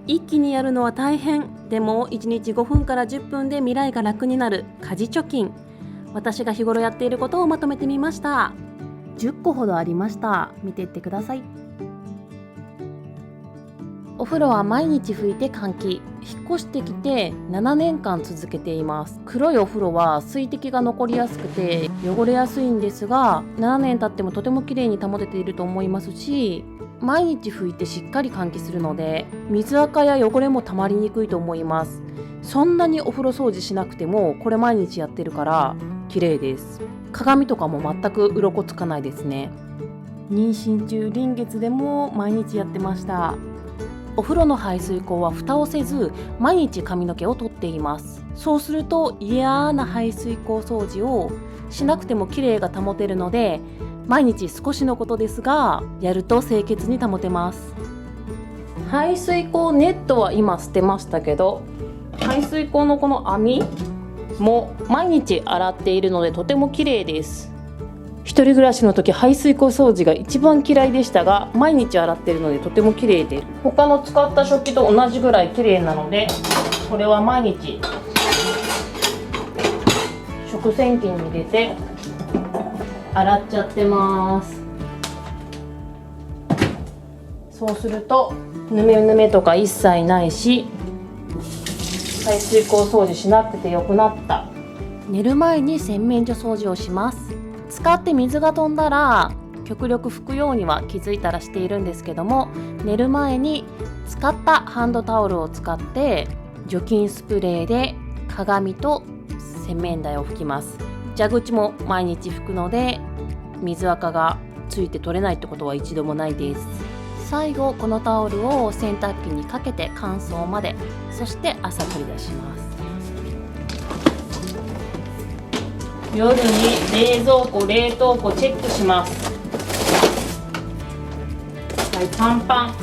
一気にやるのは大変。でも1日5分から10分で未来が楽になる家事貯金。私が日頃やっていることをまとめてみました。10個ほどありました。見ていってください。お風呂は毎日拭いて換気。引っ越してきて7年間続けています。黒いお風呂は水滴が残りやすくて汚れやすいんですが、7年経ってもとても綺麗に保てていると思いますし、毎日拭いてしっかり換気するので水垢や汚れもたまりにくいと思います。そんなにお風呂掃除しなくてもこれ毎日やってるから綺麗です。鏡とかも全く鱗つかないですね。妊娠中臨月でも毎日やってました。お風呂の排水口は蓋をせず毎日髪の毛を取っています。そうすると嫌な排水口掃除をしなくても綺麗が保てるので、毎日少しのことですがやると清潔に保てます。排水口ネットは今捨てましたけど、排水口のこの網も毎日洗っているのでとても綺麗です。一人暮らしの時排水口掃除が一番嫌いでしたが、毎日洗っているのでとても綺麗です。他の使った食器と同じぐらい綺麗なので、これは毎日食洗機に入れて洗っちゃってます。そうするとヌメヌメとか一切ないし、排水口掃除しなくてよくなった。寝る前に洗面所掃除をします。使って水が飛んだら極力拭くようには気づいたらしているんですけども、寝る前に使ったハンドタオルを使って除菌スプレーで鏡と洗面台を拭きます。蛇口も毎日拭くので水垢がついて取れないってことは一度もないです。最後このタオルを洗濯機にかけて乾燥まで、そして朝取り出します。夜に冷蔵庫冷凍庫チェックします。はい、パンパン。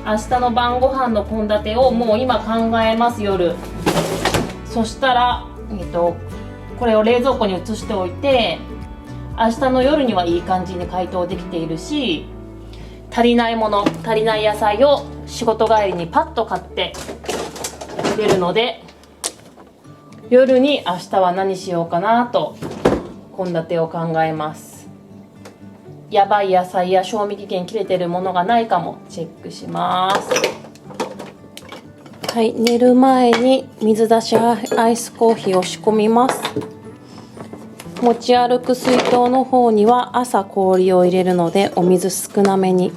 明日の晩ご飯の献立をもう今考えます。夜そしたら、これを冷蔵庫に移しておいて、明日の夜にはいい感じに解凍できているし、足りない野菜を仕事帰りにパッと買って出るので、夜に明日は何しようかなと献立を考えます。やばい野菜や賞味期限切れてるものがないかもチェックします。はい、寝る前に水出しアイスコーヒーを仕込みます。持ち歩く水筒の方には朝氷を入れるのでお水少なめに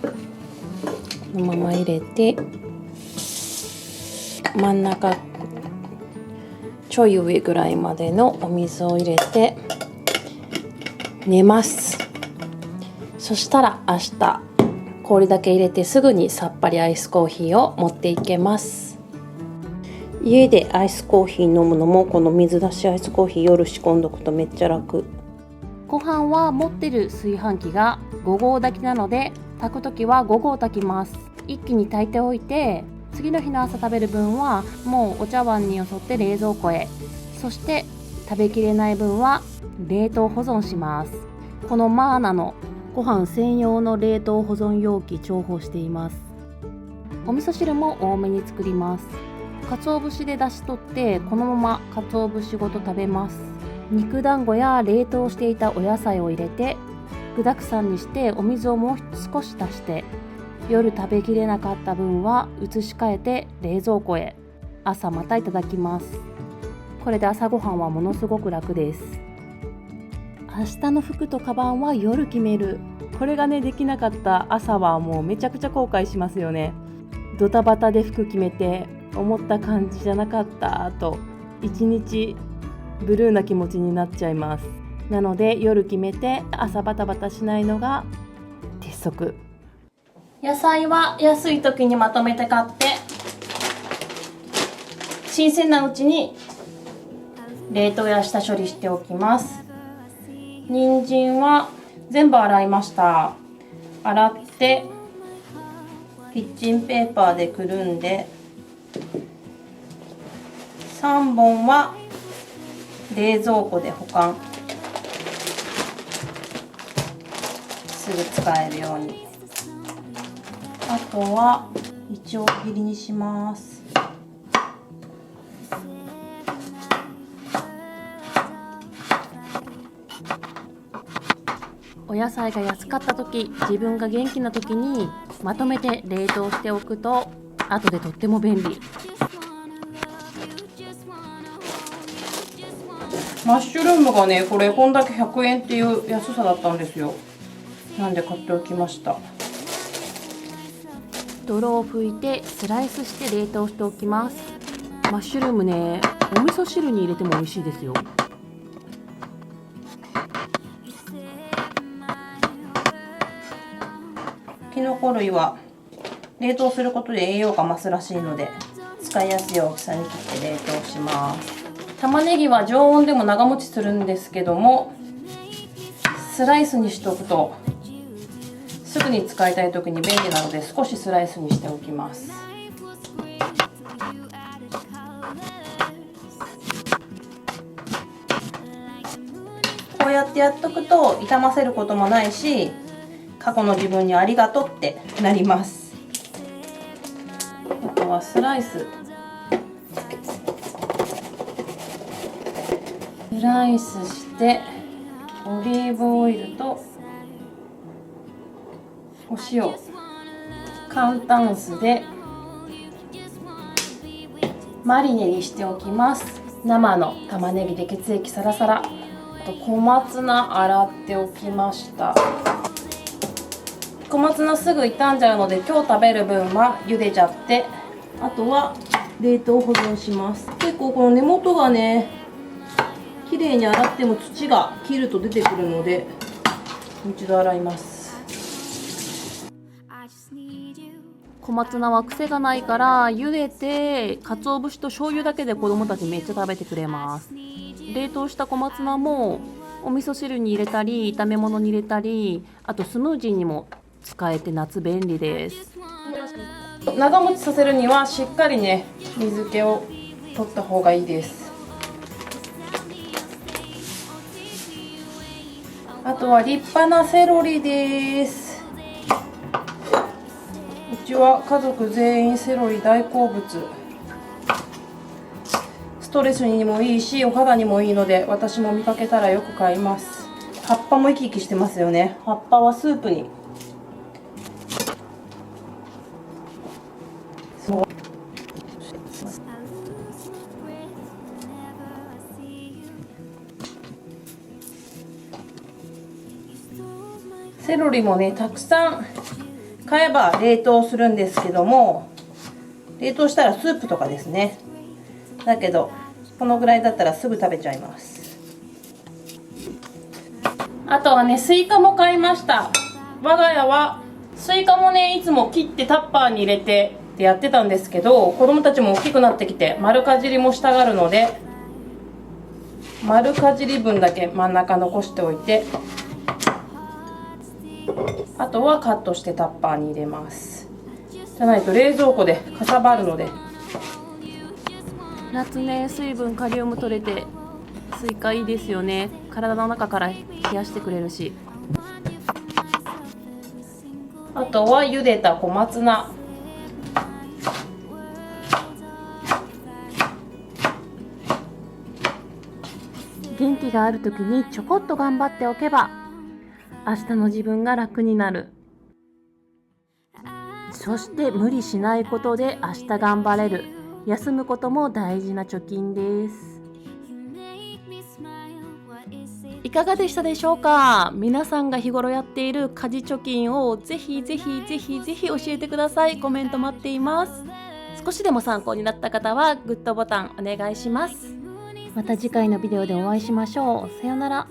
このまま入れて、真ん中ちょい上ぐらいまでのお水を入れて寝ます。そしたら明日氷だけ入れてすぐにさっぱりアイスコーヒーを持っていけます。家でアイスコーヒー飲むのもこの水出しアイスコーヒー夜仕込んどくとめっちゃ楽。ご飯は持ってる炊飯器が5合炊きなので炊くときは5合炊きます。一気に炊いておいて次の日の朝食べる分はもうお茶碗によそって冷蔵庫へ、そして食べきれない分は冷凍保存します。このマーナのご飯専用の冷凍保存容器重宝しています。お味噌汁も多めに作ります。鰹節で出し取ってこのまま鰹節ごと食べます。肉団子や冷凍していたお野菜を入れて具沢山にしてお水をもう少し足して、夜食べきれなかった分は移し替えて冷蔵庫へ。朝またいただきます。これで朝ごはんはものすごく楽です。明日の服とカバンは夜決める。これがねできなかった朝はもうめちゃくちゃ後悔しますよね。ドタバタで服決めて思った感じじゃなかったと一日ブルーな気持ちになっちゃいます。なので夜決めて朝バタバタしないのが鉄則。野菜は安い時にまとめて買って新鮮なうちに冷凍や下処理しておきます。人参は全部洗いました。洗ってキッチンペーパーでくるんで、3本は冷蔵庫で保管、すぐ使えるように。あとはいちょう切りにします。お野菜が安かった時、自分が元気な時にまとめて冷凍しておくと後でとっても便利。マッシュルームがね、これこんだけ100円っていう安さだったんですよ。なんで買っておきました。泥を拭いてスライスして冷凍しておきます。マッシュルームね、お味噌汁に入れても美味しいですよ。きのこ類は冷凍することで栄養が増すらしいので、使いやすい大きさに切って冷凍します。玉ねぎは常温でも長持ちするんですけども、スライスにしておくとすぐに使いたい時に便利なので、少しスライスにしておきます。こうやってやっとくと傷ませることもないし、過去の自分にありがとうってなります。あとはスライスしてオリーブオイルとお塩、簡単酢でマリネにしておきます。生の玉ねぎで血液サラサラ。あと小松菜洗っておきました。小松菜すぐ傷んじゃうので、今日食べる分は茹でちゃって、あとは冷凍保存します。結構この根元がね、綺麗に洗っても土が切ると出てくるので、一度洗います。小松菜は癖がないから茹でて、鰹節と醤油だけで子供たちめっちゃ食べてくれます。冷凍した小松菜もお味噌汁に入れたり、炒め物に入れたり、あとスムージーにも使えて夏便利です。長持ちさせるにはしっかりね、水気を取った方がいいです。あとは立派なセロリです。うちは家族全員セロリ大好物。ストレスにもいいし、お肌にもいいので、私も見かけたらよく買います。葉っぱも生き生きしてますよね。葉っぱはスープに。セロリもね、たくさん買えば冷凍するんですけども、冷凍したらスープとかですね。だけどこのぐらいだったらすぐ食べちゃいます。あとはね、スイカも買いました。我が家はスイカもね、いつも切ってタッパーに入れてってやってたんですけど、子供たちも大きくなってきて丸かじりもしたがるので、丸かじり分だけ真ん中残しておいて、あとはカットしてタッパーに入れます。じゃないと冷蔵庫でかさばるので。夏ね、水分カリウム取れてスイカいいですよね。体の中から冷やしてくれるし。あとは茹でた小松菜。元気がある時にちょこっと頑張っておけば、明日の自分が楽になる。そして無理しないことで明日頑張れる。休むことも大事な貯金です。いかがでしたでしょうか。皆さんが日頃やっている家事貯金をぜひぜひぜひぜひ教えてください。コメント待っています。少しでも参考になった方はグッドボタンお願いします。また次回のビデオでお会いしましょう。さようなら。